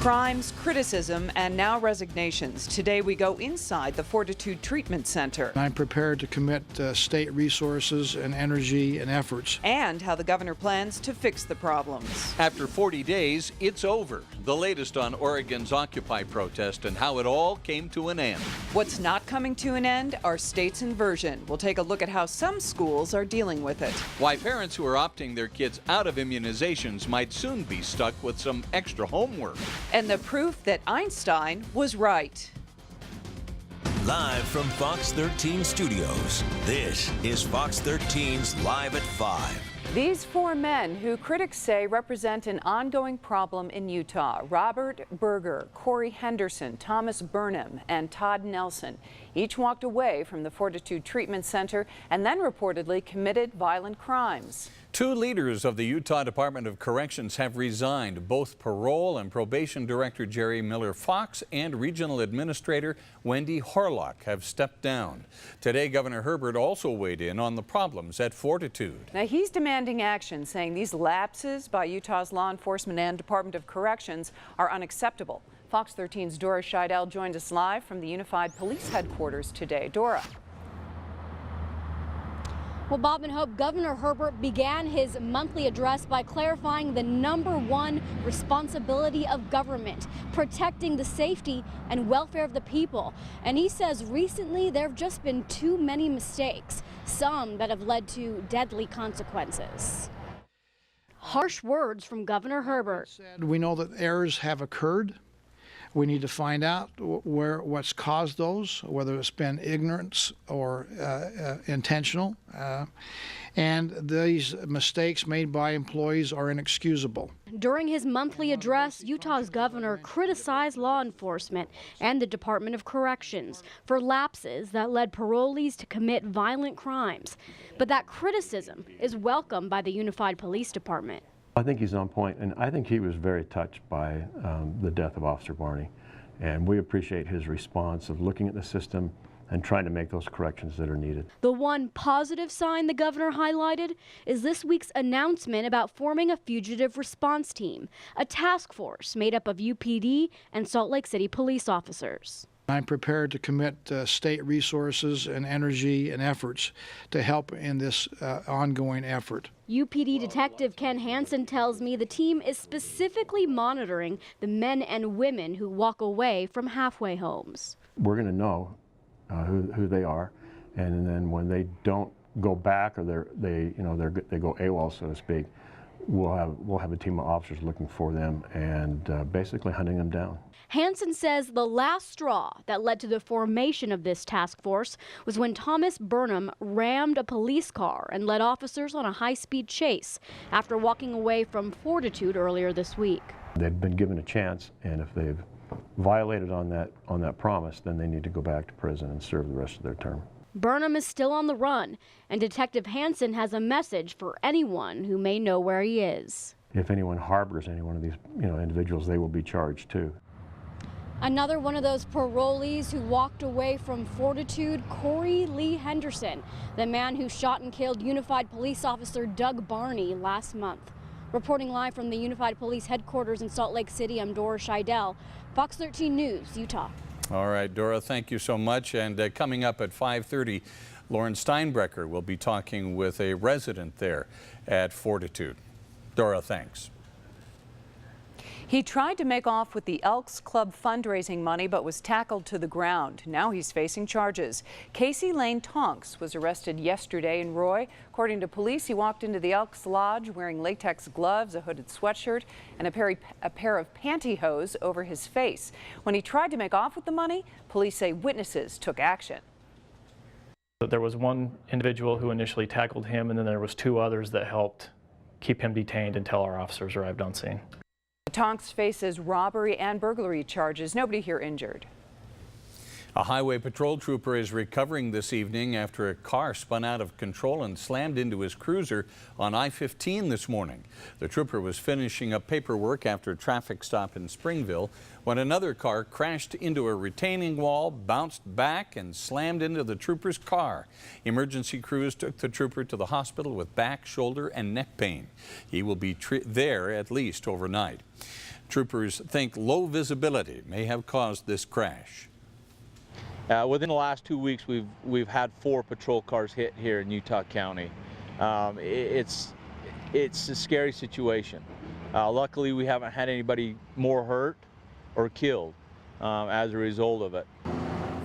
Crimes, criticism, and now resignations. Today we go inside the Fortitude Treatment Center. I'm prepared to commit state resources and energy and efforts. And how the governor plans to fix the problems. After 40 days, it's over. The latest on Oregon's Occupy protest and how it all came to an end. What's not coming to an end? Our state's inversion. We'll take a look at how some schools are dealing with it. Why parents who are opting their kids out of immunizations might soon be stuck with some extra homework. And the proof that Einstein was right. Live from Fox 13 Studios, this is Fox 13's Live at 5. These four men who critics say represent an ongoing problem in Utah: Robert Berger, Corey Henderson, Thomas Burnham, and Todd Nelson, each walked away from the Fortitude Treatment Center and then reportedly committed violent crimes. Two leaders of the Utah Department of Corrections have resigned. Both Parole and Probation Director Jerry Miller Fox and Regional Administrator Wendy Horlock have stepped down. Today, Governor Herbert also weighed in on the problems at Fortitude. Now, he's demanding action, saying these lapses by Utah's law enforcement and Department of Corrections are unacceptable. Fox 13's Dora Scheidel joined us live from the Unified Police Headquarters today. Dora. Well, Bob and Hope, Governor Herbert began his monthly address by clarifying the #1 responsibility of government: protecting the safety and welfare of the people. And he says recently there have just been too many mistakes, some that have led to deadly consequences. Harsh words from Governor Herbert. We know that errors have occurred. We need to find out what's caused those, whether it's been ignorance or intentional. And these mistakes made by employees are inexcusable. During his monthly address, Utah's governor criticized law enforcement and the Department of Corrections for lapses that led parolees to commit violent crimes. But that criticism is welcomed by the Unified Police Department. I think he's on point, and I think he was very touched by the death of Officer Barney. And we appreciate his response of looking at the system and trying to make those corrections that are needed. The one positive sign the governor highlighted is this week's announcement about forming a fugitive response team, a task force made up of UPD and Salt Lake City police officers. I'm prepared to commit state resources and energy and efforts to help in this ongoing effort. UPD Detective Ken Hansen tells me the team is specifically monitoring the men and women who walk away from halfway homes. We're going to know who they are, and then when they don't go back or they go AWOL, so to speak, we'll have a team of officers looking for them and basically hunting them down. Hansen says the last straw that led to the formation of this task force was when Thomas Burnham rammed a police car and led officers on a high-speed chase after walking away from Fortitude earlier this week. They've been given a chance, and if they've violated on that promise, then they need to go back to prison and serve the rest of their term. Burnham is still on the run, and Detective Hansen has a message for anyone who may know where he is. If anyone harbors any one of these individuals, they will be charged too. Another one of those parolees who walked away from Fortitude, Corey Lee Henderson, the man who shot and killed Unified Police Officer Doug Barney last month. Reporting live from the Unified Police Headquarters in Salt Lake City, I'm Dora Scheidel, Fox 13 News, Utah. All right, Dora, thank you so much. And coming up at 5:30, Lauren Steinbrecher will be talking with a resident there at Fortitude. Dora, thanks. He tried to make off with the Elks Club fundraising money but was tackled to the ground. Now he's facing charges. Casey Lane Tonks was arrested yesterday in Roy. According to police, he walked into the Elks Lodge wearing latex gloves, a hooded sweatshirt, and a pair of pantyhose over his face. When he tried to make off with the money, police say witnesses took action. There was one individual who initially tackled him, and then there was two others that helped keep him detained until our officers arrived on scene. Tonks faces robbery and burglary charges. Nobody here injured. A highway patrol trooper is recovering this evening after a car spun out of control and slammed into his cruiser on I-15 this morning. The trooper was finishing up paperwork after a traffic stop in Springville when another car crashed into a retaining wall, bounced back, and slammed into the trooper's car. Emergency crews took the trooper to the hospital with back, shoulder, and neck pain. He will be there at least overnight. Troopers think low visibility may have caused this crash. Within the last 2 weeks, we've had 4 patrol cars hit here in Utah County. It's a scary situation. Luckily, we haven't had anybody more hurt or killed as a result of it.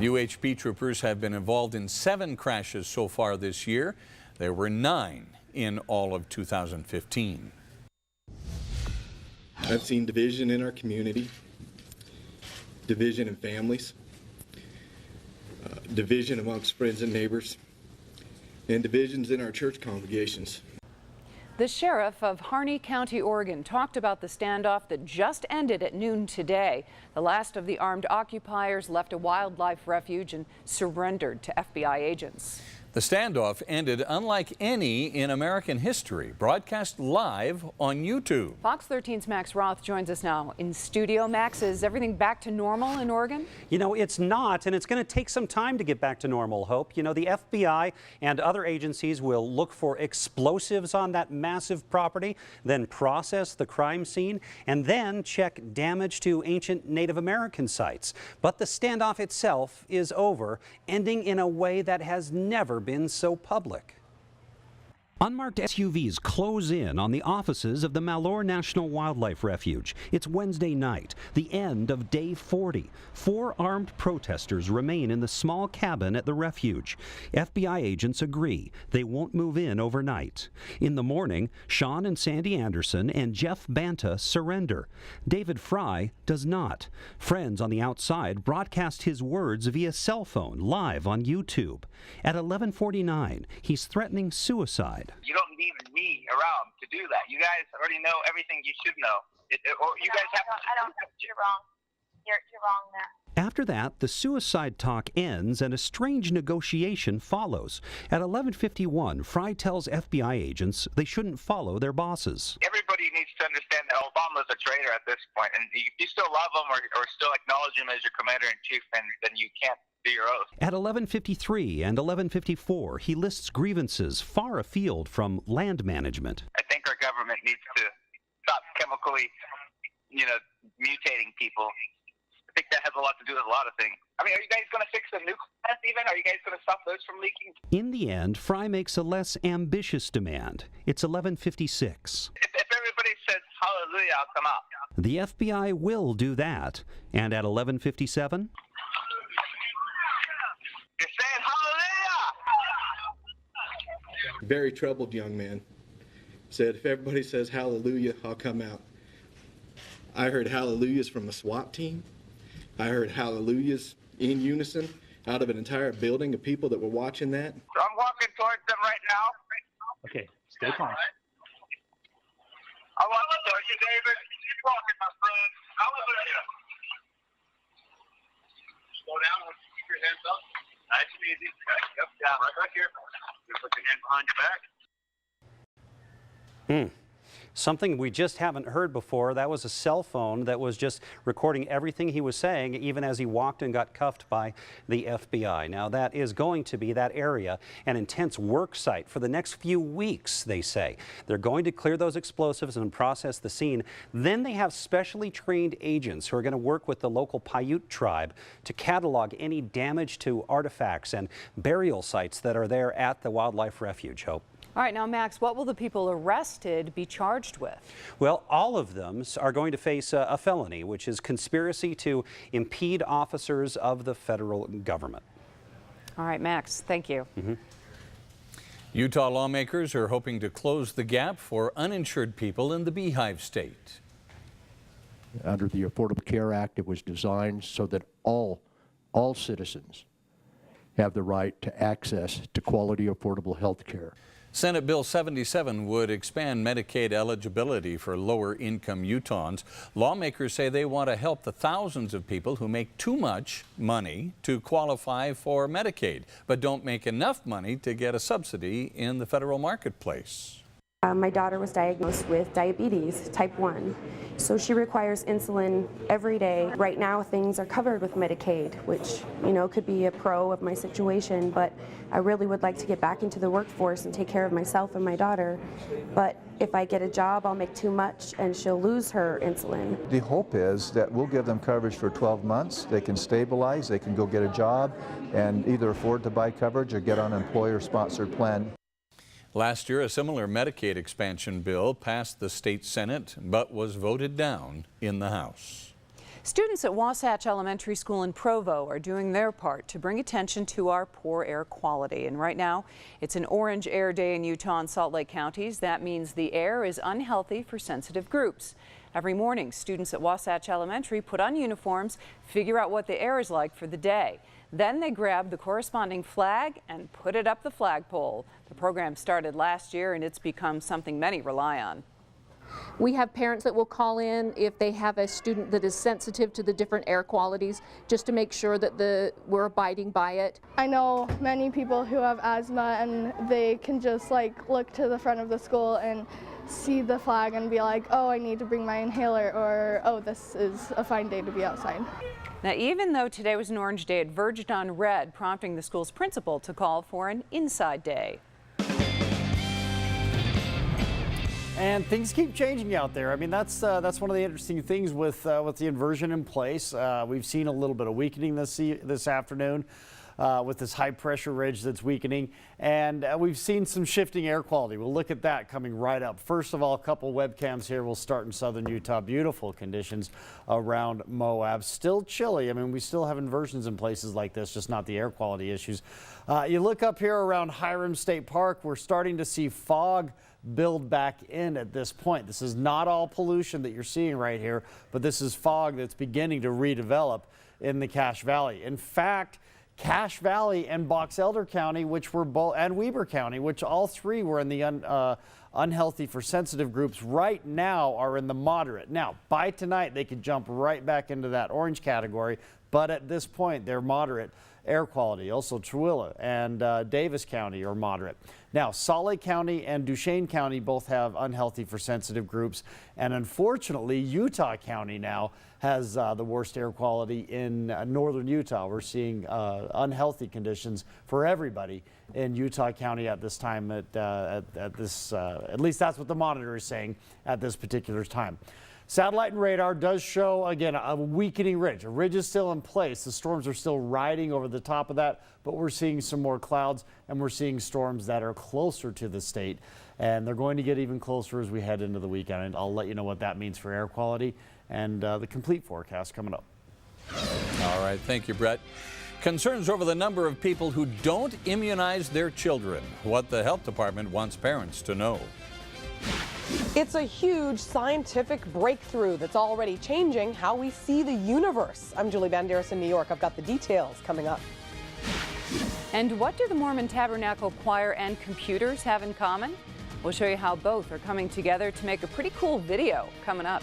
UHP troopers have been involved in 7 crashes so far this year. There were 9 in all of 2015. I've seen division in our community, division in families, division amongst friends and neighbors, and divisions in our church congregations. The sheriff of Harney County, Oregon, talked about the standoff that just ended at noon today. The last of the armed occupiers left a wildlife refuge and surrendered to FBI agents. The standoff ended unlike any in American history, broadcast live on YouTube. Fox 13's Max Roth joins us now in studio. Max, is everything back to normal in Oregon? You know, it's not, and it's going to take some time to get back to normal, Hope. You know, the FBI and other agencies will look for explosives on that massive property, then process the crime scene, and then check damage to ancient Native American sites. But the standoff itself is over, ending in a way that has never been so public. Unmarked SUVs close in on the offices of the Malheur National Wildlife Refuge. It's Wednesday night, the end of day 40. 4 armed protesters remain in the small cabin at the refuge. FBI agents agree they won't move in overnight. In the morning, Sean and Sandy Anderson and Jeff Banta surrender. David Fry does not. Friends on the outside broadcast his words via cell phone live on YouTube. At 11:49, he's threatening suicide. You don't need me around to do that. You guys already know everything you should know. I don't. You're wrong. You're wrong there. After that, the suicide talk ends and a strange negotiation follows. At 11:51, Fry tells FBI agents they shouldn't follow their bosses. Everybody needs to understand that Obama's a traitor at this point, and if you still love him or still acknowledge him as your commander-in-chief, then you can't do your oath. At 11:53 and 11:54, he lists grievances far afield from land management. I think our government needs to stop chemically, mutating people. I think that has a lot to do with a lot of things. I mean, are you guys going to fix the nuclear plants even? Are you guys going to stop those from leaking? In the end, Fry makes a less ambitious demand. It's 11:56. If everybody says hallelujah, I'll come out. The FBI will do that. And at 11:57... You're saying hallelujah! Very troubled young man said, if everybody says hallelujah, I'll come out. I heard hallelujahs from a SWAT team. I heard hallelujahs in unison out of an entire building of people that were watching that. So I'm walking towards them right now. Okay, stay calm. I want to tell you, David, keep walking, my friend. Hallelujah. Slow down. Keep your hands up. Nice and easy. Yep, down. Right here. Just put your hand behind your back. Something we just haven't heard before. That was a cell phone that was just recording everything he was saying, even as he walked and got cuffed by the FBI. Now, that is going to be, that area, an intense work site for the next few weeks, they say. They're going to clear those explosives and process the scene. Then they have specially trained agents who are going to work with the local Paiute tribe to catalog any damage to artifacts and burial sites that are there at the wildlife refuge. Hope. All right, now, Max, what will the people arrested be charged with? Well, all of them are going to face a felony, which is conspiracy to impede officers of the federal government. All right, Max, thank you. Utah lawmakers are hoping to close the gap for uninsured people in the Beehive State. Under the Affordable Care Act, it was designed so that all citizens have the right to access to quality, affordable health care. Senate Bill 77 would expand Medicaid eligibility for lower-income Utahns. Lawmakers say they want to help the thousands of people who make too much money to qualify for Medicaid, but don't make enough money to get a subsidy in the federal marketplace. My daughter was diagnosed with diabetes type 1, so she requires insulin every day. Right now things are covered with Medicaid, which, you know, could be a pro of my situation, but I really would like to get back into the workforce and take care of myself and my daughter. But if I get a job, I'll make too much and she'll lose her insulin. The hope is that we'll give them coverage for 12 months. They can stabilize, they can go get a job and either afford to buy coverage or get on an employer-sponsored plan. Last year, a similar Medicaid expansion bill passed the state Senate, but was voted down in the House. Students at Wasatch Elementary School in Provo are doing their part to bring attention to our poor air quality. And right now, it's an orange air day in Utah and Salt Lake counties. That means the air is unhealthy for sensitive groups. Every morning, students at Wasatch Elementary put on uniforms, figure out what the air is like for the day. Then they grab the corresponding flag and put it up the flagpole. The program started last year and it's become something many rely on. We have parents that will call in if they have a student that is sensitive to the different air qualities, just to make sure that we're abiding by it. I know many people who have asthma and they can just look to the front of the school and see the flag and be like, oh, I need to bring my inhaler, or oh, this is a fine day to be outside. Now, even though today was an orange day, it verged on red, prompting the school's principal to call for an inside day. And things keep changing out there. I mean, that's one of the interesting things with the inversion in place. We've seen a little bit of weakening this afternoon with this high pressure ridge that's weakening, and we've seen some shifting air quality. We'll look at that coming right up. First of all, a couple webcams here. We'll start in southern Utah. Beautiful conditions around Moab. Still chilly. I mean, we still have inversions in places like this, just not the air quality issues. You look up here around Hiram State Park. We're starting to see fog build back in at this point. This is not all pollution that you're seeing right here, but this is fog that's beginning to redevelop in the Cache Valley. In fact, Cache Valley and Box Elder County, which were both, and Weber County, which all three were in the unhealthy for sensitive groups, right now are in the moderate. Now, by tonight, they could jump right back into that orange category, but at this point, they're moderate air quality. Also, Tooele and Davis County are moderate. Now, Salt Lake County and Duchesne County both have unhealthy for sensitive groups, and unfortunately, Utah County now has the worst air quality in northern Utah. We're seeing unhealthy conditions for everybody in Utah County at this time. At least that's what the monitor is saying at this particular time. Satellite and radar does show, again, a weakening ridge. A ridge is still in place. The storms are still riding over the top of that, but we're seeing some more clouds, and we're seeing storms that are closer to the state. And they're going to get even closer as we head into the weekend. And I'll let you know what that means for air quality and the complete forecast coming up. All right, thank you, Brett. Concerns over the number of people who don't immunize their children. What the health department wants parents to know. It's a huge scientific breakthrough that's already changing how we see the universe. I'm Julie Banderas in New York. I've got the details coming up. And what do the Mormon Tabernacle Choir and computers have in common? We'll show you how both are coming together to make a pretty cool video coming up.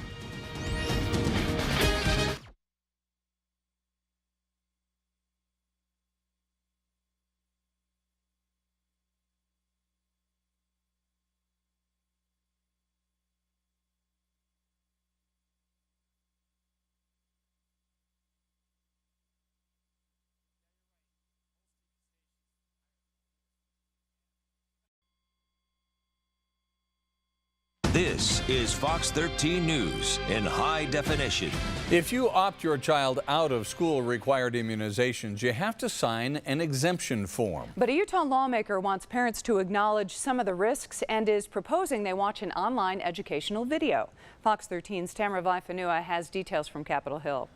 This is Fox 13 News in high definition. If you opt your child out of school-required immunizations, you have to sign an exemption form. But a Utah lawmaker wants parents to acknowledge some of the risks and is proposing they watch an online educational video. Fox 13's Tamara Vaifanua has details from Capitol Hill.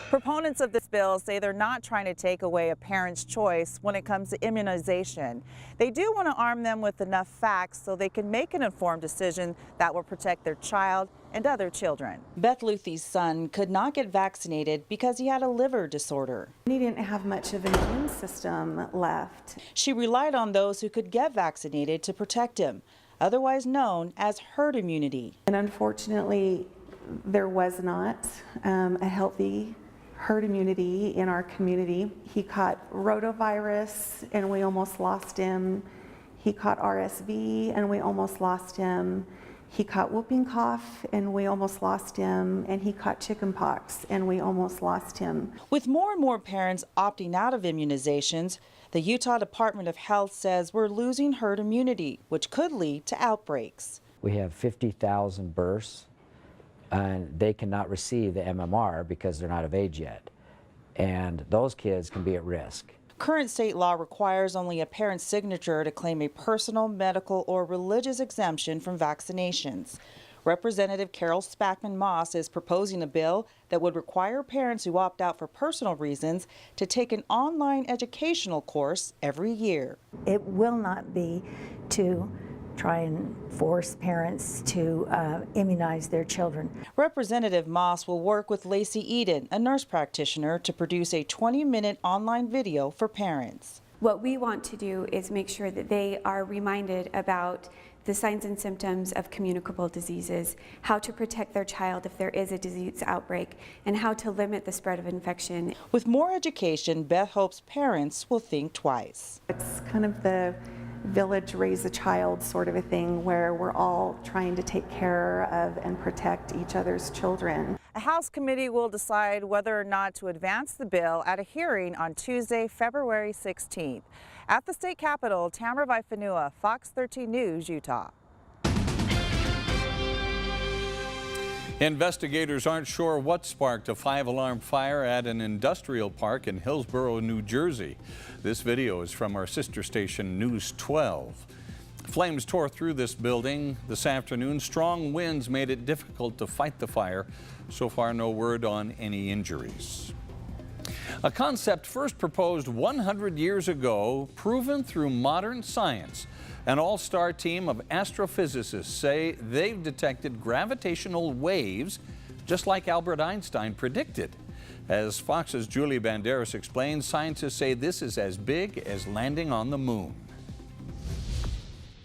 Proponents of this bill say they're not trying to take away a parent's choice when it comes to immunization. They do want to arm them with enough facts so they can make an informed decision that will protect their child and other children. Beth Luthie's son could not get vaccinated because he had a liver disorder. He didn't have much of an immune system left. She relied on those who could get vaccinated to protect him, otherwise known as herd immunity. And unfortunately, there was not a healthy herd immunity in our community. He caught rotavirus and we almost lost him. He caught RSV and we almost lost him. He caught whooping cough and we almost lost him. And he caught chickenpox and we almost lost him. With more and more parents opting out of immunizations, the Utah Department of Health says we're losing herd immunity, which could lead to outbreaks. We have 50,000 births, and they cannot receive the MMR because they're not of age yet. And those kids can be at risk. Current state law requires only a parent's signature to claim a personal, medical, or religious exemption from vaccinations. Representative Carol Spackman Moss is proposing a bill that would require parents who opt out for personal reasons to take an online educational course every year. It will not be to try and force parents to immunize their children. Representative Moss will work with Lacey Eden, a nurse practitioner, to produce a 20-minute online video for parents. What we want to do is make sure that they are reminded about the signs and symptoms of communicable diseases, how to protect their child if there is a disease outbreak, and how to limit the spread of infection. With more education, Beth hopes parents will think twice. It's kind of the village raise a child sort of a thing where we're all trying to take care of and protect each other's children. A House committee will decide whether or not to advance the bill at a hearing on Tuesday, February 16th. At the state capitol, Tamara Vaifanua, Fox 13 News, Utah. Investigators aren't sure what sparked a 5-alarm fire at an industrial park in Hillsborough, New Jersey. This video is from our sister station, News 12. Flames tore through this building this afternoon. Strong winds made it difficult to fight the fire. So far, no word on any injuries. A concept first proposed 100 years ago, proven through modern science. An all-star team of astrophysicists say they've detected gravitational waves, just like Albert Einstein predicted. As Fox's Julie Banderas explains, scientists say this is as big as landing on the moon.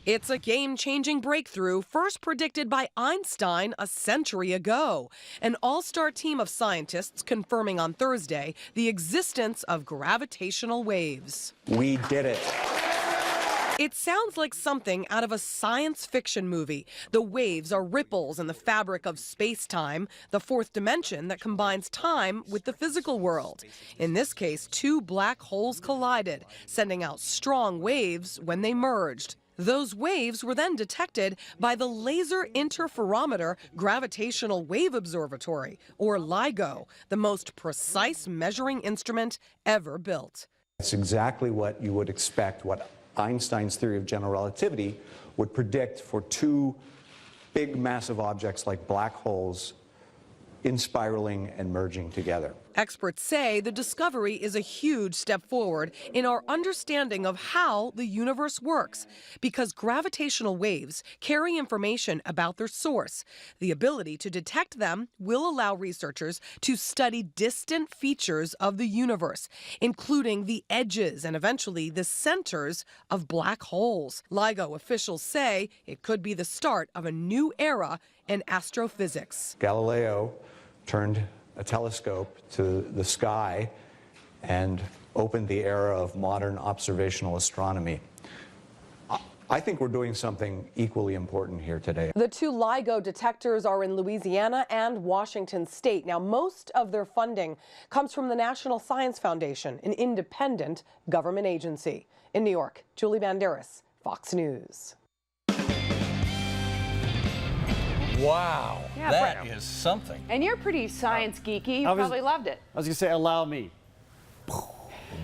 It's a game-changing breakthrough first predicted by Einstein a century ago. An all-star team of scientists confirming on Thursday the existence of gravitational waves. We did it. It sounds like something out of a science fiction movie. The waves are ripples in the fabric of space-time, the fourth dimension that combines time with the physical world. In this case, two black holes collided, sending out strong waves when they merged. Those waves were then detected by the Laser Interferometer Gravitational Wave Observatory, or LIGO, the most precise measuring instrument ever built. It's exactly what you would expect, what Einstein's theory of general relativity would predict for two big massive objects like black holes in spiraling and merging together. Experts say the discovery is a huge step forward in our understanding of how the universe works, because gravitational waves carry information about their source. The ability to detect them will allow researchers to study distant features of the universe, including the edges and eventually the centers of black holes. LIGO officials say it could be the start of a new era in astrophysics. Galileo turned a telescope to the sky and opened the era of modern observational astronomy. I think we're doing something equally important here today. The two LIGO detectors are in Louisiana and Washington State. Now, most of their funding comes from the National Science Foundation, an independent government agency. In New York, Julie Banderas, Fox News. Wow, Yeah, that is something. And you're pretty science geeky. You probably loved it. I was going to say, allow me.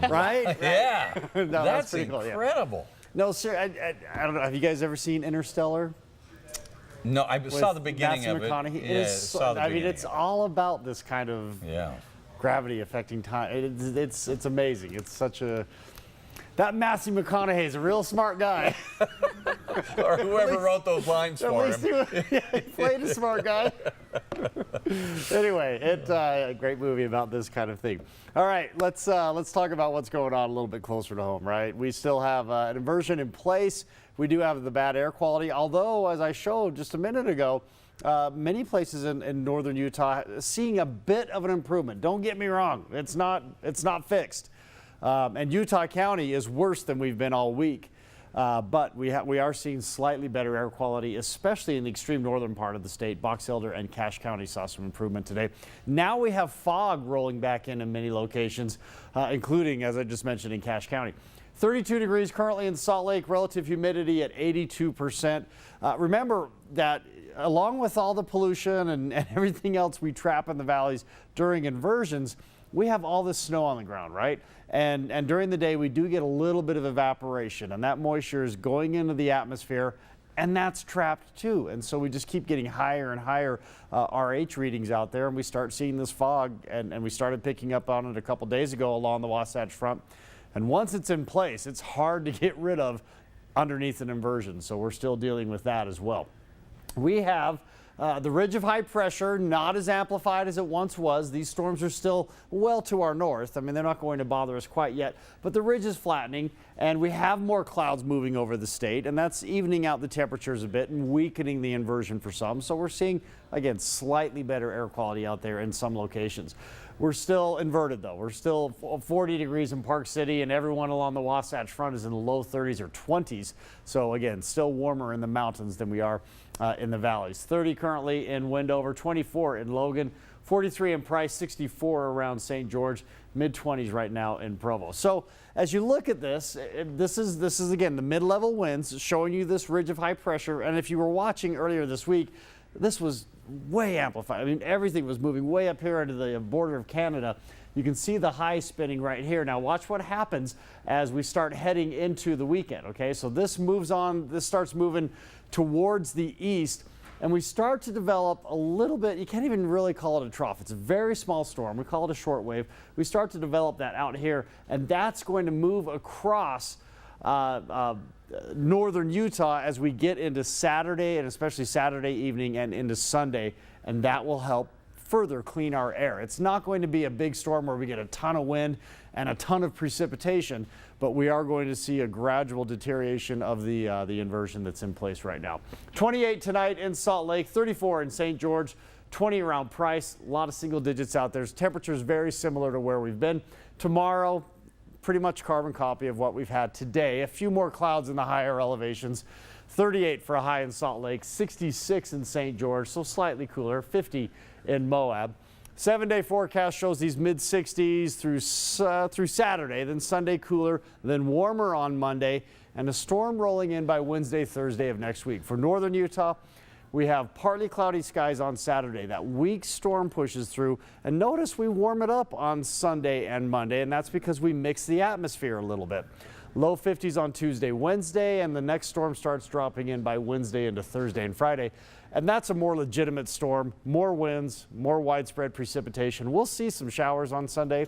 Right? Yeah. No, That's pretty cool, yeah. incredible. No, sir, I don't know. Have you guys ever seen Interstellar? No, I saw the With beginning Matthew of it. McConaughey? Yeah, It is saw the I mean, beginning it's of it. all about this kind of Yeah. gravity affecting time. It's amazing. It's such a... That Matthew McConaughey is a real smart guy. Or whoever wrote those lines At for least him. he played a smart guy. Anyway, it's a great movie about this kind of thing. All right, let's talk about what's going on a little bit closer to home, right? We still have an inversion in place. We do have the bad air quality, although, as I showed just a minute ago, many places in northern Utah seeing a bit of an improvement. Don't get me wrong, it's not fixed. And Utah County is worse than we've been all week. But we are seeing slightly better air quality, especially in the extreme northern part of the state. Box Elder and Cache County saw some improvement today. Now we have fog rolling back in many locations, including, as I just mentioned, in Cache County. 32 degrees currently in Salt Lake, relative humidity at 82%. Remember that along with all the pollution and everything else we trap in the valleys during inversions, we have all this snow on the ground, right? And during the day, we do get a little bit of evaporation, and that moisture is going into the atmosphere, and that's trapped too. And so we just keep getting higher and higher RH readings out there, and we start seeing this fog, and we started picking up on it a couple days ago along the Wasatch Front. And once it's in place, it's hard to get rid of underneath an inversion. So we're still dealing with that as well. We have the ridge of high pressure, not as amplified as it once was. These storms are still well to our north. I mean, they're not going to bother us quite yet, but the ridge is flattening, and we have more clouds moving over the state, and that's evening out the temperatures a bit and weakening the inversion for some. So we're seeing, again, slightly better air quality out there in some locations. We're still inverted, though. We're still 40 degrees in Park City, and everyone along the Wasatch Front is in the low 30s or 20s. So, again, still warmer in the mountains than we are in the valleys. 30 currently in Wendover, 24 in Logan, 43 in Price, 64 around St. George, mid-20s right now in Provo. So, as you look at this, this is again, the mid-level winds showing you this ridge of high pressure. And if you were watching earlier this week, this was way amplified. I mean, everything was moving way up here into the border of Canada. You can see the high spinning right here. Now watch what happens as we start heading into the weekend, okay? So this moves on, this starts moving towards the east, and we start to develop a little bit, you can't even really call it a trough. It's a very small storm. We call it a short wave. We start to develop that out here, and that's going to move across northern Utah as we get into Saturday, and especially Saturday evening and into Sunday, and that will help further clean our air. It's not going to be a big storm where we get a ton of wind and a ton of precipitation, but we are going to see a gradual deterioration of the inversion that's in place right now. 28 tonight in Salt Lake, 34 in St. George, 20 around Price, a lot of single digits out there. Temperatures very similar to where we've been. Tomorrow, pretty much carbon copy of what we've had today. A few more clouds in the higher elevations. 38 for a high in Salt Lake, 66 in St. George, so slightly cooler, 50 in Moab. 7-day forecast shows these mid-60s through Saturday, then Sunday cooler, then warmer on Monday, and a storm rolling in by Wednesday, Thursday of next week. For northern Utah, we have partly cloudy skies on Saturday. That weak storm pushes through, and notice we warm it up on Sunday and Monday, and that's because we mix the atmosphere a little bit. Low 50s on Tuesday, Wednesday, and the next storm starts dropping in by Wednesday into Thursday and Friday. And that's a more legitimate storm, more winds, more widespread precipitation. We'll see some showers on Sunday,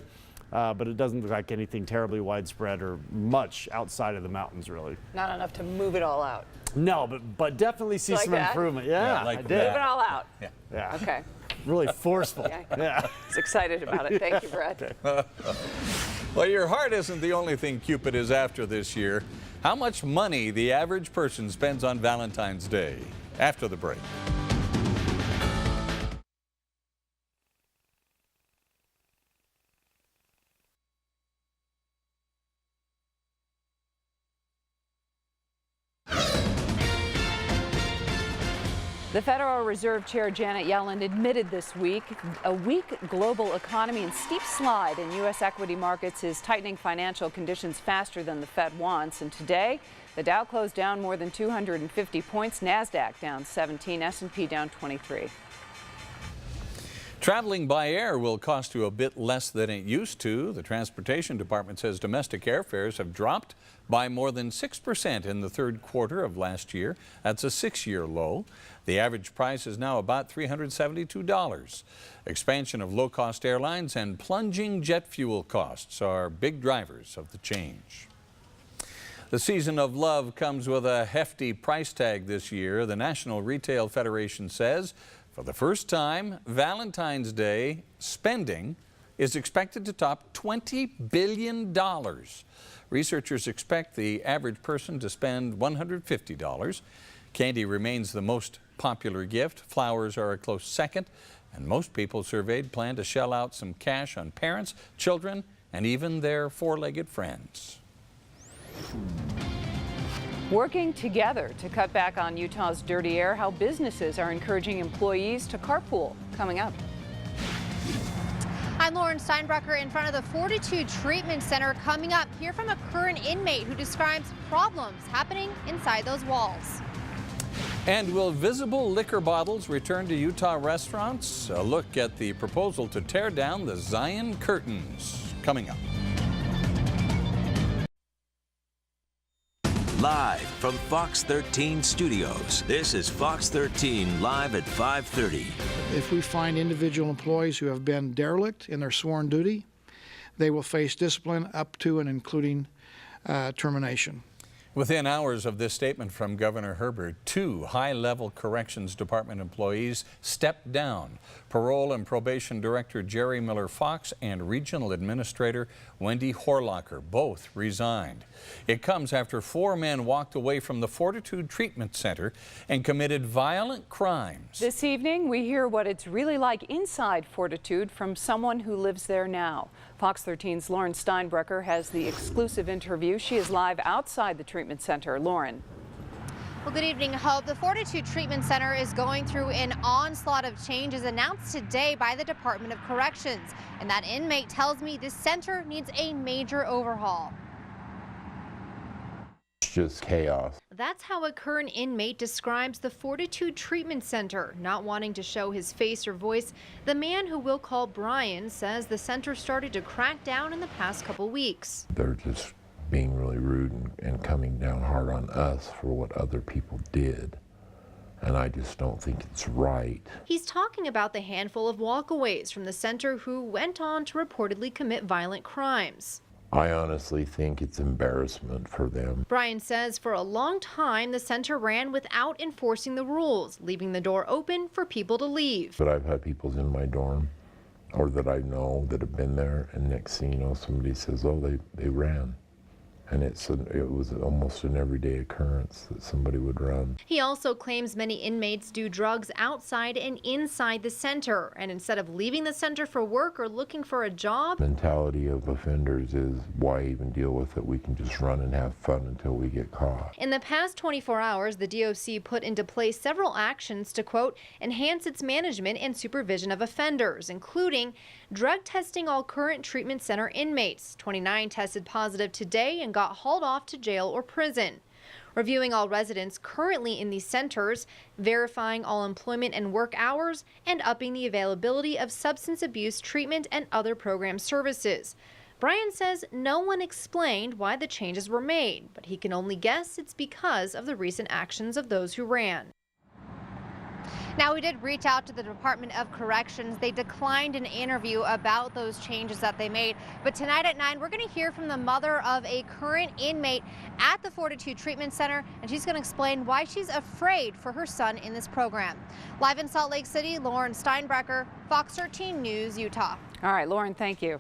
but it doesn't look like anything terribly widespread or much outside of the mountains, really. Not enough to move it all out. No, but definitely see like some that? improvement. Yeah, like I did. Move it all out. Yeah. Okay. Really forceful. Yeah. I was excited about it. Thank you, Brett. Well, your heart isn't the only thing Cupid is after this year. How much money the average person spends on Valentine's Day? After the break. The Federal Reserve Chair Janet Yellen admitted this week a weak global economy and steep slide in U.S. equity markets is tightening financial conditions faster than the Fed wants. And today, the Dow closed down more than 250 points, NASDAQ down 17, S&P down 23. Traveling by air will cost you a bit less than it used to. The Transportation Department says domestic airfares have dropped by more than 6% in the third quarter of last year. That's a 6-year low. The average price is now about $372. Expansion of low-cost airlines and plunging jet fuel costs are big drivers of the change. The season of love comes with a hefty price tag this year. The National Retail Federation says for the first time, Valentine's Day spending is expected to top $20 billion. Researchers expect the average person to spend $150. Candy remains the most popular gift. Flowers are a close second, and most people surveyed plan to shell out some cash on parents, children, and even their four-legged friends. Working together to cut back on Utah's dirty air, how businesses are encouraging employees to carpool. Coming up. I'm Lauren Steinbrecher in front of the Fortitude Treatment Center. Coming up, hear from a current inmate who describes problems happening inside those walls. And will visible liquor bottles return to Utah restaurants? A look at the proposal to tear down the Zion curtains. Coming up. Live from Fox 13 Studios, this is Fox 13 Live at 5:30. If we find individual employees who have been derelict in their sworn duty, they will face discipline up to and including termination. Within hours of this statement from Governor Herbert, 2 high-level Corrections Department employees stepped down. Parole and Probation Director Jerry Miller Fox and Regional Administrator Wendy Horlocker both resigned. It comes after 4 men walked away from the Fortitude Treatment Center and committed violent crimes. This evening, we hear what it's really like inside Fortitude from someone who lives there now. Fox 13's Lauren Steinbrecher has the exclusive interview. She is live outside the treatment center. Lauren. Well, good evening, Hope. The Fortitude Treatment Center is going through an onslaught of changes announced today by the Department of Corrections. And that inmate tells me this center needs a major overhaul. It's just chaos. That's how a current inmate describes the Fortitude Treatment Center. Not wanting to show his face or voice, the man who we'll call Brian says the center started to crack down in the past couple weeks. They're just being really rude and coming down hard on us for what other people did. And I just don't think it's right. He's talking about the handful of walkaways from the center who went on to reportedly commit violent crimes. I honestly think it's embarrassment for them. Brian says for a long time, the center ran without enforcing the rules, leaving the door open for people to leave. But I've had people in my dorm, or that I know that have been there, and next thing you know, somebody says, oh, they ran. And it was almost an everyday occurrence that somebody would run. He also claims many inmates do drugs outside and inside the center. And instead of leaving the center for work or looking for a job, Mentality of offenders is why even deal with it? We can just run and have fun until we get caught. in the past 24 hours, the DOC put into place several actions to, quote, enhance its management and supervision of offenders, including drug testing all current treatment center inmates. 29 tested positive today and got hauled off to jail or prison. Reviewing all residents currently in these centers, verifying all employment and work hours, and upping the availability of substance abuse treatment and other program services. Brian says no one explained why the changes were made, but he can only guess it's because of the recent actions of those who ran. Now, we did reach out to the Department of Corrections. They declined an interview about those changes that they made. But tonight at 9, we're going to hear from the mother of a current inmate at the Fortitude Treatment Center, and she's going to explain why she's afraid for her son in this program. Live in Salt Lake City, Lauren Steinbrecher, Fox 13 News, Utah. All right, Lauren, thank you.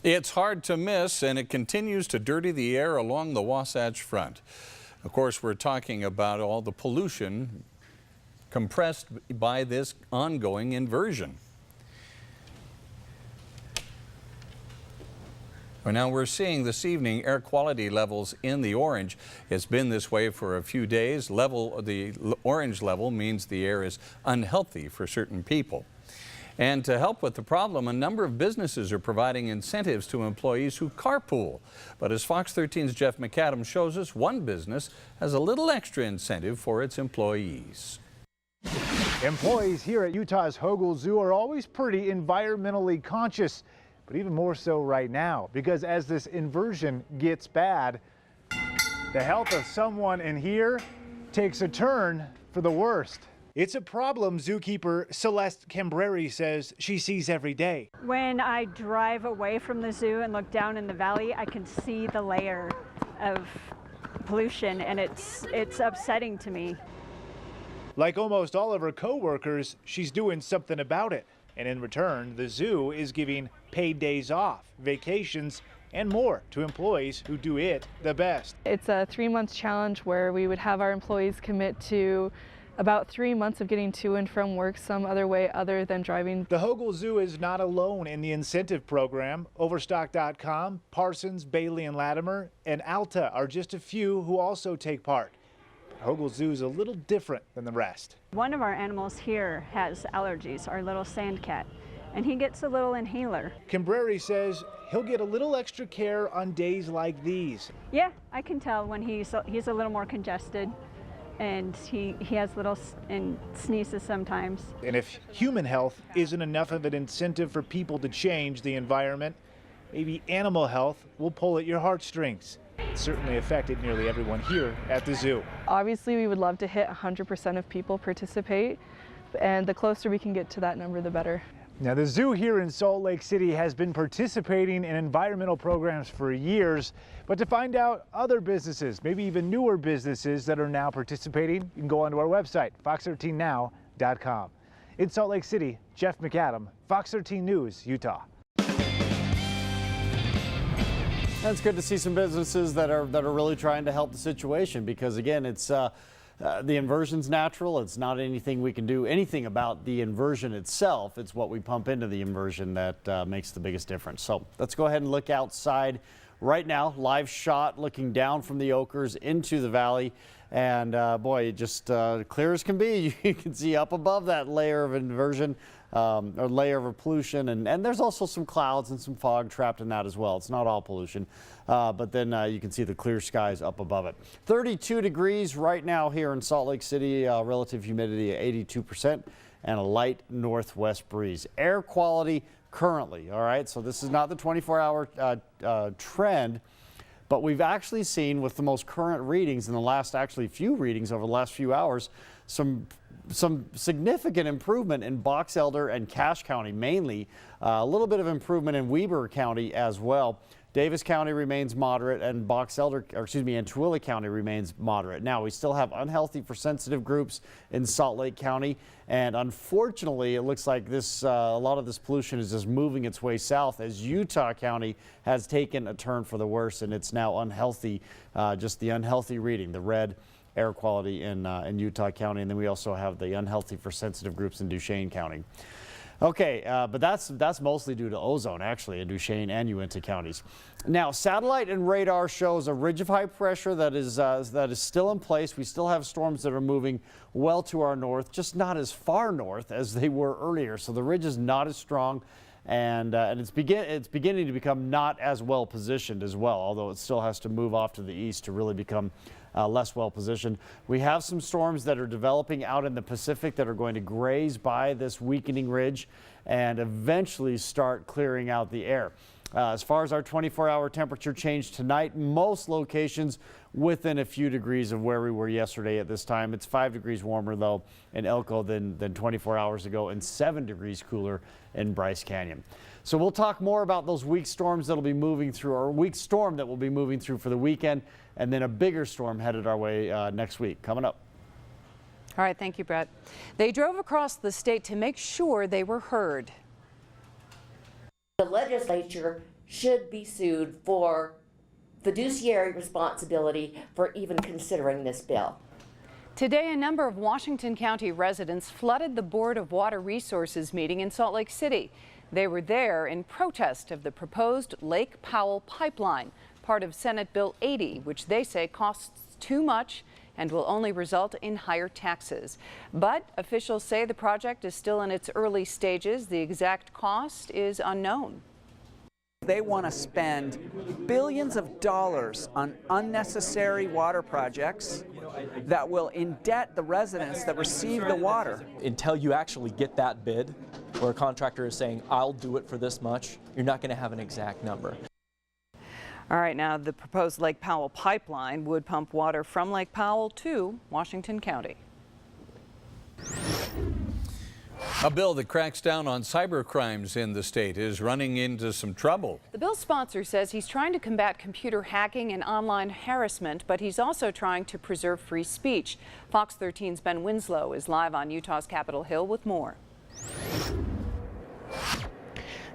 It's hard to miss, and it continues to dirty the air along the Wasatch Front. Of course, we're talking about all the pollution compressed by this ongoing inversion. Well, now we're seeing this evening air quality levels in the orange. It's been this way for a few days. The orange level means the air is unhealthy for certain people. And to help with the problem, a number of businesses are providing incentives to employees who carpool. But as Fox 13's Jeff McAdams shows us, one business has a little extra incentive for its employees. Employees here at Utah's Hogle Zoo are always pretty environmentally conscious, but even more so right now, because as this inversion gets bad, the health of someone in here takes a turn for the worst. It's a problem zookeeper Celeste Cambreri says she sees every day. When I drive away from the zoo and look down in the valley, I can see the layer of pollution, and it's upsetting to me. Like almost all of her co-workers, she's doing something about it. And in return, the zoo is giving paid days off, vacations, and more to employees who do it the best. It's a 3-month challenge where we would have our employees commit to about 3 months of getting to and from work some other way other than driving. The Hogle Zoo is not alone in the incentive program. Overstock.com, Parsons, Bailey and Latimer, and Alta are just a few who also take part. Hogle Zoo is a little different than the rest. One of our animals here has allergies, our little sand cat, and he gets a little inhaler. Cambreri says he'll get a little extra care on days like these. Yeah, I can tell when he's a little more congested, and he has little and sneezes sometimes. And if human health isn't enough of an incentive for people to change the environment, maybe animal health will pull at your heartstrings. It certainly affected nearly everyone here at the zoo. Obviously, we would love to hit 100% of people participate, and the closer we can get to that number, the better. Now, the zoo here in Salt Lake City has been participating in environmental programs for years, but to find out other businesses, maybe even newer businesses that are now participating, you can go onto our website, fox13now.com. In Salt Lake City, Jeff McAdam, Fox 13 News, Utah. It's good to see some businesses that are really trying to help the situation, because again, it's the inversion's natural. It's not anything we can do anything about the inversion itself. It's what we pump into the inversion that makes the biggest difference. So let's go ahead and look outside right now. Live shot looking down from the Oakers into the valley. And boy, just clear as can be. You can see up above that layer of inversion, or layer of pollution, and there's also some clouds and some fog trapped in that as well. It's not all pollution, but then you can see the clear skies up above it. 32 degrees right now here in Salt Lake City, relative humidity at 82%, and a light northwest breeze. Air quality currently, all right, so this is not the 24-hour trend, but we've actually seen with the most current readings in the last few readings over the last few hours, some significant improvement in Box Elder and Cache County mainly, a little bit of improvement in Weber County as well. Davis County remains moderate, and Tooele County remains moderate. Now, we still have unhealthy for sensitive groups in Salt Lake County, and unfortunately, it looks like a lot of this pollution is just moving its way south as Utah County has taken a turn for the worse, and it's now unhealthy, just the unhealthy reading, the red air quality in Utah County, and then we also have the unhealthy for sensitive groups in Duchesne County. Okay, but that's mostly due to ozone, actually, in Duchesne and Uinta counties. Now, satellite and radar shows a ridge of high pressure that is still in place. We still have storms that are moving well to our north, just not as far north as they were earlier. So the ridge is not as strong, and it's beginning to become not as well positioned as well, although it still has to move off to the east to really become less well positioned. We have some storms that are developing out in the Pacific that are going to graze by this weakening ridge and eventually start clearing out the air. As far as our 24-hour temperature change tonight, most locations within a few degrees of where we were yesterday at this time. It's 5 degrees warmer though in Elko than 24 hours ago, and 7 degrees cooler in Bryce Canyon. So we'll talk more about those weak storms that'll be moving through, or a weak storm that will be moving through for the weekend, and then a bigger storm headed our way next week. Coming up. All right, thank you, Brett. They drove across the state to make sure they were heard. The legislature should be sued for fiduciary responsibility for even considering this bill. Today, a number of Washington County residents flooded the Board of Water Resources meeting in Salt Lake City. They were there in protest of the proposed Lake Powell pipeline, part of Senate Bill 80, which they say costs too much and will only result in higher taxes. But officials say the project is still in its early stages. The exact cost is unknown. They want to spend billions of dollars on unnecessary water projects that will indebt the residents that receive the water. Until you actually get that bid, where a contractor is saying, I'll do it for this much, you're not going to have an exact number. All right, now the proposed Lake Powell pipeline would pump water from Lake Powell to Washington County. A bill that cracks down on cyber crimes in the state is running into some trouble. The bill's sponsor says he's trying to combat computer hacking and online harassment, but he's also trying to preserve free speech. Fox 13's Ben Winslow is live on Utah's Capitol Hill with more.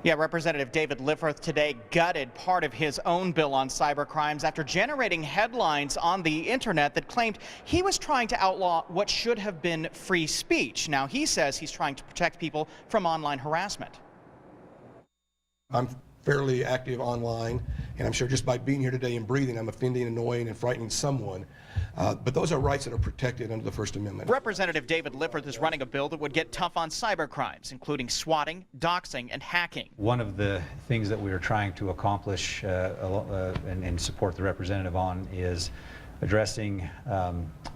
Yeah, Representative David Lifforth today gutted part of his own bill on cybercrimes after generating headlines on the internet that claimed he was trying to outlaw what should have been free speech. Now, he says he's trying to protect people from online harassment. I'm fairly active online, and I'm sure just by being here today and breathing, I'm offending, annoying, and frightening someone. But those are rights that are protected under the First Amendment. Representative David Lifforth is running a bill that would get tough on cybercrimes, including swatting, doxing, and hacking. One of the things that we are trying to accomplish and support the representative on is addressing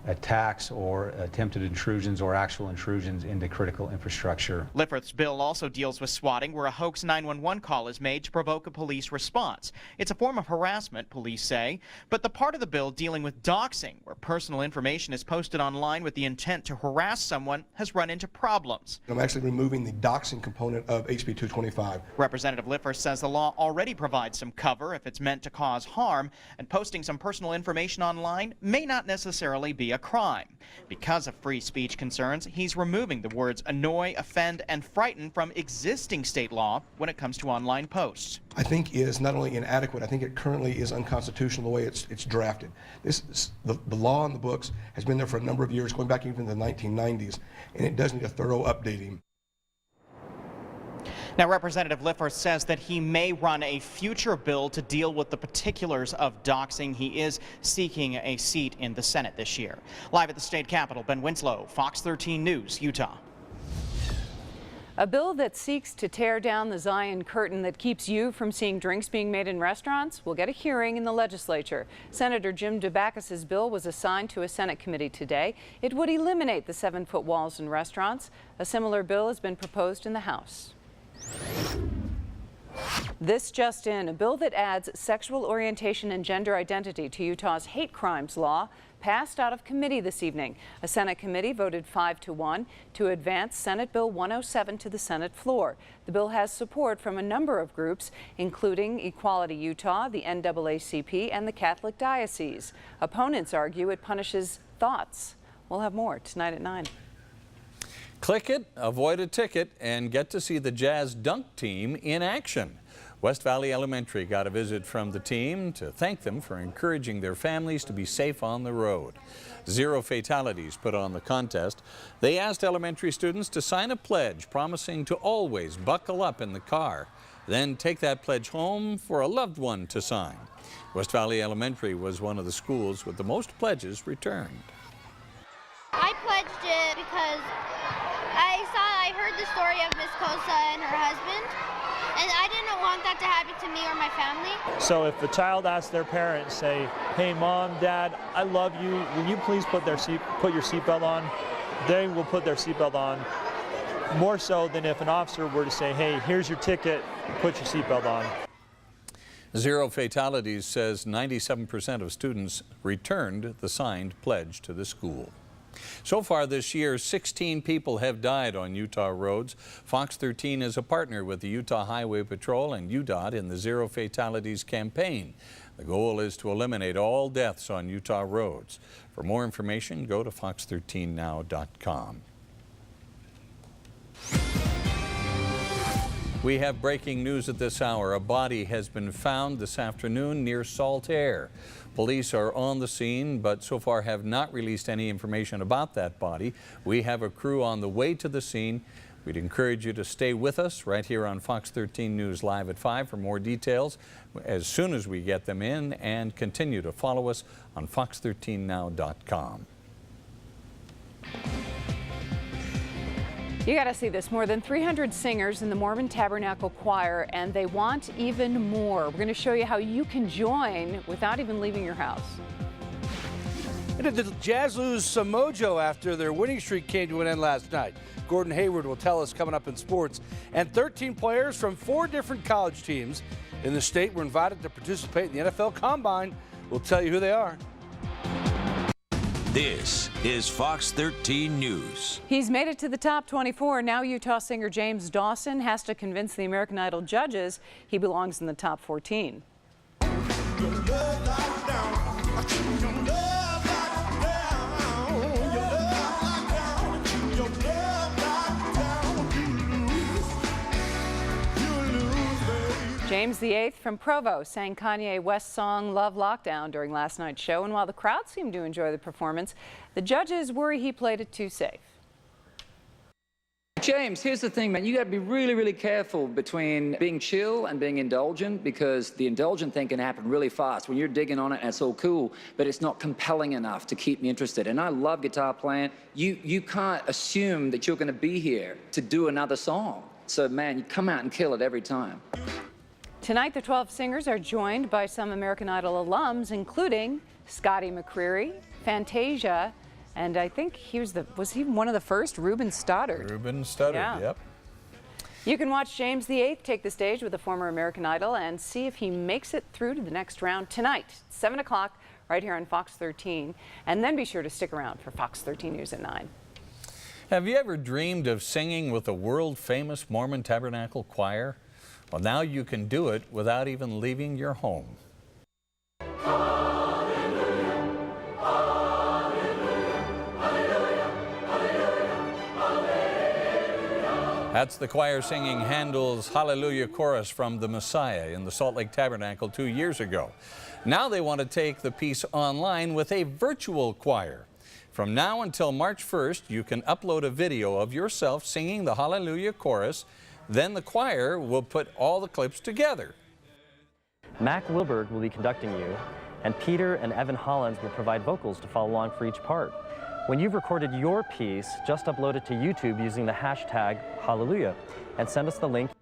attacks or attempted intrusions or actual intrusions into critical infrastructure. Lifforth's bill also deals with swatting, where a hoax 911 call is made to provoke a police response. It's a form of harassment, police say, but the part of the bill dealing with doxing, where personal information is posted online with the intent to harass someone, has run into problems. I'm actually removing the doxing component of HB 225. Representative Lifforth says the law already provides some cover if it's meant to cause harm, and posting some personal information online may not necessarily be a crime. Because of free speech concerns, he's removing the words annoy, offend, and frighten from existing state law when it comes to online posts. I think is not only inadequate, I think it currently is unconstitutional the way it's drafted. The law in the books has been there for a number of years, going back even to the 1990s, and it does need a thorough updating. Now, Representative Lifforth says that he may run a future bill to deal with the particulars of doxing. He is seeking a seat in the Senate this year. Live at the state capitol, Ben Winslow, Fox 13 News, Utah. A bill that seeks to tear down the Zion curtain that keeps you from seeing drinks being made in restaurants will get a hearing in the legislature. Senator Jim Dubakis's bill was assigned to a Senate committee today. It would eliminate the 7-foot walls in restaurants. A similar bill has been proposed in the House. This just in, a bill that adds sexual orientation and gender identity to Utah's hate crimes law passed out of committee this evening. A Senate committee voted 5-1 to advance Senate Bill 107 to the Senate floor. The bill has support from a number of groups, including Equality Utah, the NAACP, and the Catholic Diocese. Opponents argue it punishes thoughts. We'll have more tonight at 9. Click it, avoid a ticket, and get to see the Jazz dunk team in action. West Valley Elementary got a visit from the team to thank them for encouraging their families to be safe on the road. 0 Fatalities put on the contest. They asked elementary students to sign a pledge promising to always buckle up in the car, then take that pledge home for a loved one to sign. West Valley Elementary was one of the schools with the most pledges returned. I pledged it because I heard the story of Miss Kosa and her husband, and I didn't want that to happen to me or my family. So if the child asks their parents, say, hey Mom, Dad, I love you, will you please put your seatbelt on? They will put their seatbelt on, more so than if an officer were to say, hey, here's your ticket, put your seatbelt on. 0 Fatalities says 97% of students returned the signed pledge to the school. So far this year, 16 people have died on Utah roads. Fox 13 is a partner with the Utah Highway Patrol and UDOT in the 0 Fatalities campaign. The goal is to eliminate all deaths on Utah roads. For more information, go to fox13now.com. We have breaking news at this hour. A body has been found this afternoon near Saltaire. Police are on the scene, but so far have not released any information about that body. We have a crew on the way to the scene. We'd encourage you to stay with us right here on Fox 13 News Live at 5 for more details as soon as we get them in, and continue to follow us on fox13now.com. You got to see this. More than 300 singers in the Mormon Tabernacle Choir, and they want even more. We're going to show you how you can join without even leaving your house. And did the Jazz lose some mojo after their winning streak came to an end last night? Gordon Hayward will tell us coming up in sports. And 13 players from 4 different college teams in the state were invited to participate in the NFL Combine. We'll tell you who they are. This is Fox 13 News. He's made it to the top 24. Now Utah singer James Dawson has to convince the American Idol judges he belongs in the top 14. James VIII from Provo sang Kanye West's song Love Lockdown during last night's show, and while the crowd seemed to enjoy the performance, the judges worry he played it too safe. James, here's the thing, man. You got to be really, really careful between being chill and being indulgent, because the indulgent thing can happen really fast when you're digging on it and it's all cool, but it's not compelling enough to keep me interested. And I love guitar playing. You can't assume that you're going to be here to do another song. So, man, you come out and kill it every time. Tonight, the 12 singers are joined by some American Idol alums, including Scotty McCreery, Fantasia, and I think was he one of the first? Ruben Studdard. Ruben Studdard, yeah. Yep. You can watch James VIII take the stage with a former American Idol and see if he makes it through to the next round tonight, 7 o'clock, right here on Fox 13. And then be sure to stick around for Fox 13 News at 9. Have you ever dreamed of singing with a world-famous Mormon Tabernacle choir? Well, now you can do it without even leaving your home. That's the choir singing Handel's Hallelujah chorus from The Messiah in the Salt Lake Tabernacle 2 years ago. Now they want to take the piece online with a virtual choir. From now until March 1st, you can upload a video of yourself singing the Hallelujah chorus. Then the choir will put all the clips together. Mac Wilberg will be conducting you, and Peter and Evan Hollins will provide vocals to follow along for each part. When you've recorded your piece, just upload it to YouTube using the hashtag Hallelujah and send us the link.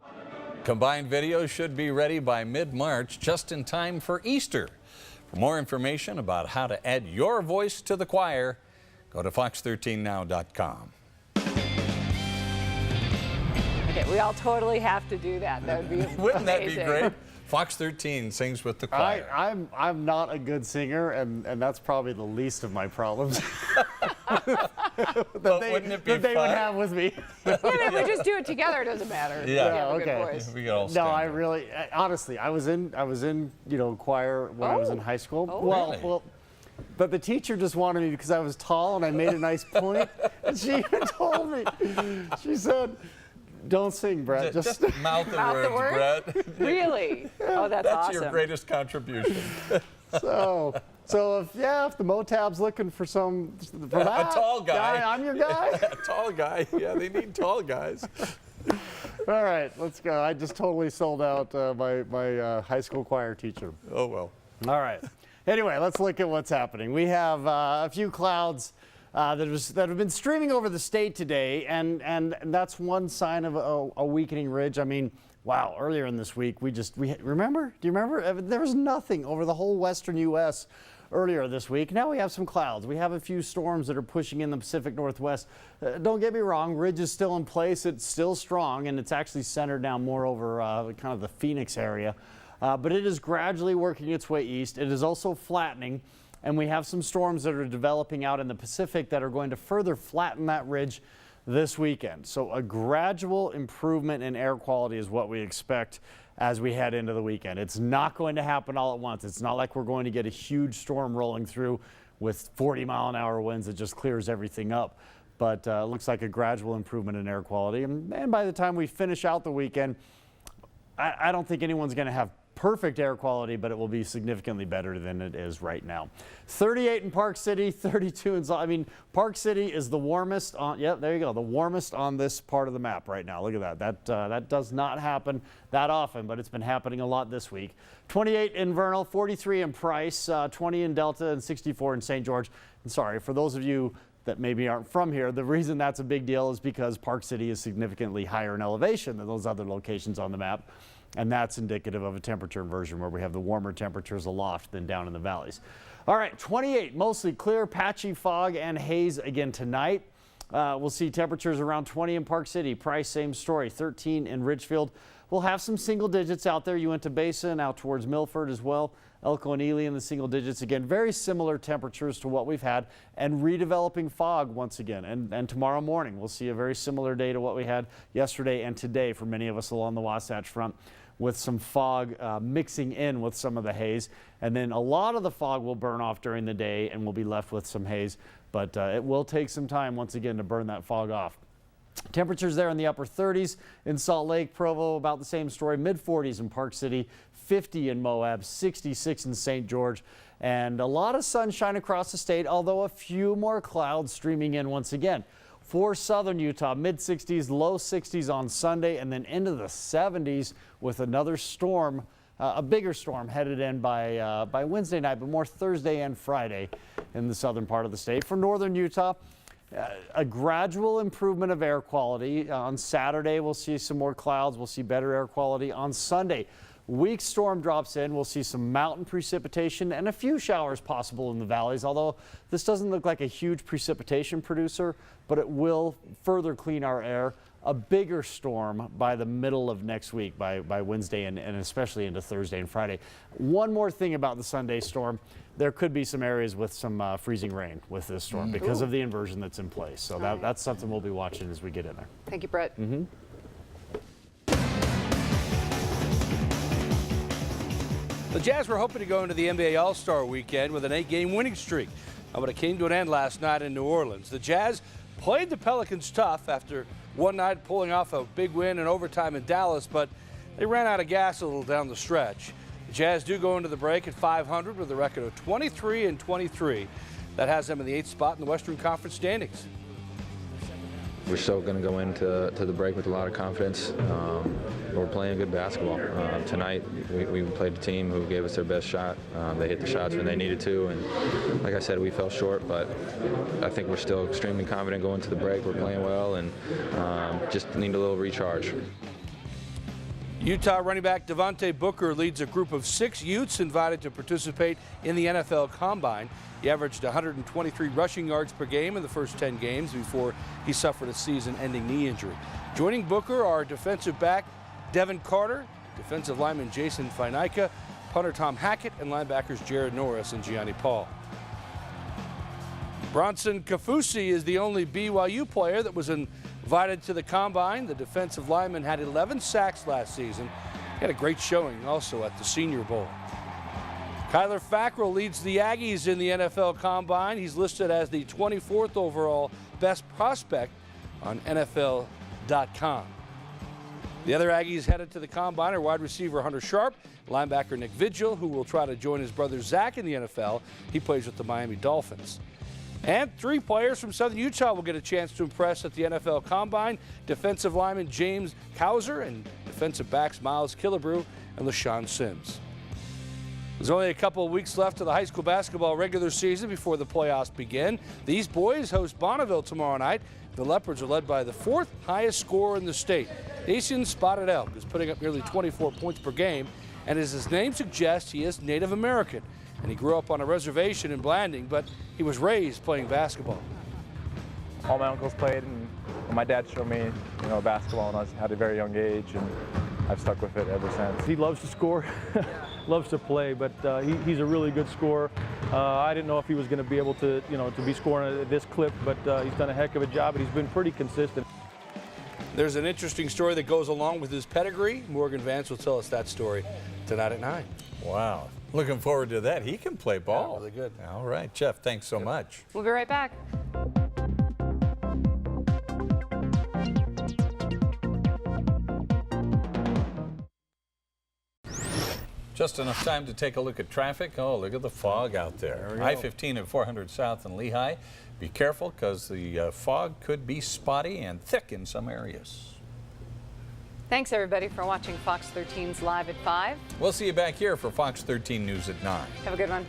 Combined videos should be ready by mid-March, just in time for Easter. For more information about how to add your voice to the choir, go to fox13now.com. Okay, we all totally have to do that. That would be amazing. Wouldn't that be great? Fox 13 sings with the choir. I'm not a good singer, and that's probably the least of my problems But wouldn't it be that they would have with me. Yeah, if we just do it together, it doesn't matter. Yeah, okay. We could all No, stand I up. really, honestly, I was in choir when I was in high school. Oh, well, really? well, but the teacher just wanted me because I was tall and I made a nice point, and she even told me. She said, "Don't sing, Brett. Just mouth the words, Brett. Really? Oh, that's awesome. Your greatest contribution. So if the Motab's looking for A tall guy. I'm your guy. A tall guy. Yeah, they need tall guys. All right, let's go. I just totally sold out my high school choir teacher. Oh, well. All right. Anyway, let's look at what's happening. We have a few clouds that have been streaming over the state today, and that's one sign of a weakening ridge. I mean, wow, earlier in this week, remember? Do you remember? There was nothing over the whole western U.S. earlier this week. Now we have some clouds. We have a few storms that are pushing in the Pacific Northwest. Don't get me wrong, ridge is still in place. It's still strong, and it's actually centered down more over kind of the Phoenix area. But it is gradually working its way east. It is also flattening, and we have some storms that are developing out in the Pacific that are going to further flatten that ridge this weekend. So a gradual improvement in air quality is what we expect as we head into the weekend. It's not going to happen all at once. It's not like we're going to get a huge storm rolling through with 40-mile-an-hour winds that just clears everything up. But it looks like a gradual improvement in air quality. And by the time we finish out the weekend, I don't think anyone's going to have perfect air quality, but it will be significantly better than it is right now. 38 in Park City, 32 in Park City is the warmest on, yep, there you go, the warmest on this part of the map right now. Look at that. That does not happen that often, but it's been happening a lot this week. 28 in Vernal, 43 in Price, 20 in Delta, and 64 in St. George. And sorry, for those of you that maybe aren't from here, the reason that's a big deal is because Park City is significantly higher in elevation than those other locations on the map. And that's indicative of a temperature inversion where we have the warmer temperatures aloft than down in the valleys. All right, 28, mostly clear, patchy fog and haze again tonight. We'll see temperatures around 20 in Park City. Price, same story, 13 in Ridgefield. We'll have some single digits out there. Uinta Basin, out towards Milford as well. Elko and Ely in the single digits. Again, very similar temperatures to what we've had, and redeveloping fog once again. And tomorrow morning, we'll see a very similar day to what we had yesterday and today for many of us along the Wasatch Front, with some fog mixing in with some of the haze. And then a lot of the fog will burn off during the day and we'll be left with some haze. But it will take some time once again to burn that fog off. Temperatures there in the upper 30s in Salt Lake, Provo, about the same story. Mid-40s in Park City, 50 in Moab, 66 in St. George, and a lot of sunshine across the state, although a few more clouds streaming in once again. For southern Utah, mid-60s, low 60s on Sunday, and then into the 70s with another storm, a bigger storm headed in by Wednesday night, but more Thursday and Friday in the southern part of the state. For northern Utah, a gradual improvement of air quality. On Saturday, we'll see some more clouds. We'll see better air quality. On Sunday, weak storm drops in. We'll see some mountain precipitation and a few showers possible in the valleys, although this doesn't look like a huge precipitation producer, but it will further clean our air. A bigger storm by the middle of next week, by Wednesday and especially into Thursday and Friday. One more thing about the Sunday storm. There could be some areas with some freezing rain with this storm because of the inversion that's in place. So that's something we'll be watching as we get in there. Thank you, Brett. The Jazz were hoping to go into the NBA All-Star weekend with an 8-game winning streak, but it came to an end last night in New Orleans. The Jazz played the Pelicans tough after one night pulling off a big win in overtime in Dallas, but they ran out of gas a little down the stretch. The Jazz do go into the break at 500 with a record of 23-23. That has them in the 8th spot in the Western Conference standings. We're still going to go into the break with a lot of confidence. We're playing good basketball. Tonight, we played a team who gave us their best shot. They hit the shots when they needed to, and like I said, we fell short, but I think we're still extremely confident going to the break. We're playing well and just need a little recharge. Utah running back Devontae Booker leads a group of 6 Utes invited to participate in the NFL Combine. He averaged 123 rushing yards per game in the first 10 games before he suffered a season-ending knee injury. Joining Booker are defensive back Devin Carter, defensive lineman Jason Fainica, punter Tom Hackett, and linebackers Jared Norris and Gianni Paul. Bronson Kafusi is the only BYU player that was invited to the Combine. The defensive lineman had 11 sacks last season. He had a great showing also at the Senior Bowl. Kyler Fackrell leads the Aggies in the NFL Combine. He's listed as the 24th overall best prospect on NFL.com. The other Aggies headed to the Combine are wide receiver Hunter Sharp, linebacker Nick Vigil, who will try to join his brother Zach in the NFL. He plays with the Miami Dolphins. And 3 players from Southern Utah will get a chance to impress at the NFL Combine. Defensive lineman James Kauser and defensive backs Miles Killebrew and LaShawn Sims. There's only a couple of weeks left of the high school basketball regular season before the playoffs begin. These boys host Bonneville tomorrow night. The Leopards are led by the 4th highest scorer in the state. Dacian Spotted Elk is putting up nearly 24 points per game, and as his name suggests, he is Native American. And he grew up on a reservation in Blanding, but he was raised playing basketball. All my uncles played, and my dad showed me, basketball when I was at a very young age, and I've stuck with it ever since. He loves to score, loves to play, but he's a really good scorer. I didn't know if he was going to be able to, to be scoring at this clip, but he's done a heck of a job, and he's been pretty consistent. There's an interesting story that goes along with his pedigree. Morgan Vance will tell us that story tonight at 9. Wow. Looking forward to that. He can play ball. Yeah, really good. All right, Jeff, thanks so much. We'll be right back. Just enough time to take a look at traffic. Oh, look at the fog out there. I-15 at 400 South in Lehigh. Be careful because the fog could be spotty and thick in some areas. Thanks, everybody, for watching Fox 13's Live at 5. We'll see you back here for Fox 13 News at 9. Have a good one.